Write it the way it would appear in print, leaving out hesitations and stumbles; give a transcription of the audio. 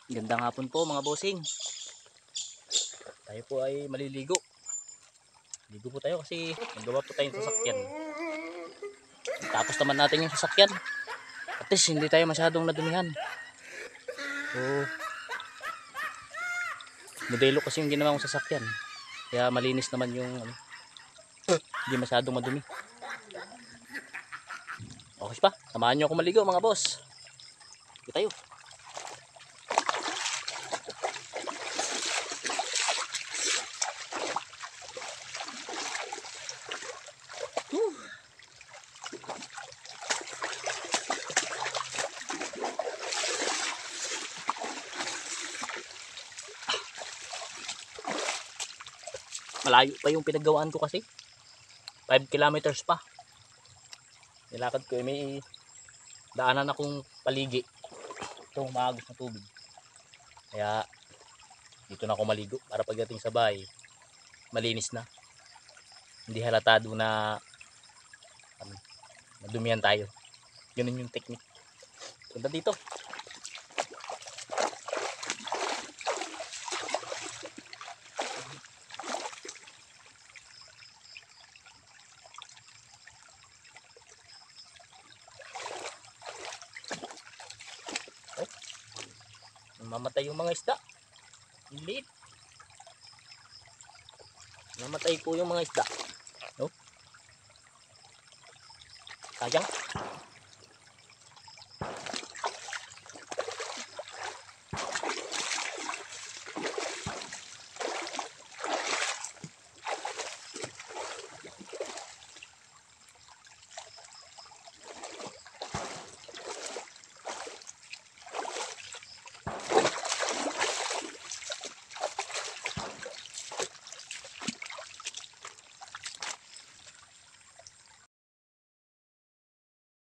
Gandang hapon po mga bossing. Tayo po ay maliligo. Ligo po tayo kasi nagawa po tayong sasakyan. Tapos naman natin yung sasakyan. At least hindi tayo masyadong nadumihan. So, modelo kasi yung ginawa kong sasakyan. Kaya malinis naman yung hindi masyadong madumi. Okay pa, samahan nyo ako maligo mga boss. Ligo tayo. Malayo pa yung pinaggawaan ko kasi. 5 kilometers pa. Nilakad ko, may daanan akong paligi. Ito, maagos na tubig. Kaya dito na ako maligo para pagdating sa bahay malinis na. Hindi halatado na madumihan tayo. Yun yung technique. Punta dito. Mamatay yung mga isda. Liit. Mamatay po yung mga isda. No? Sayang.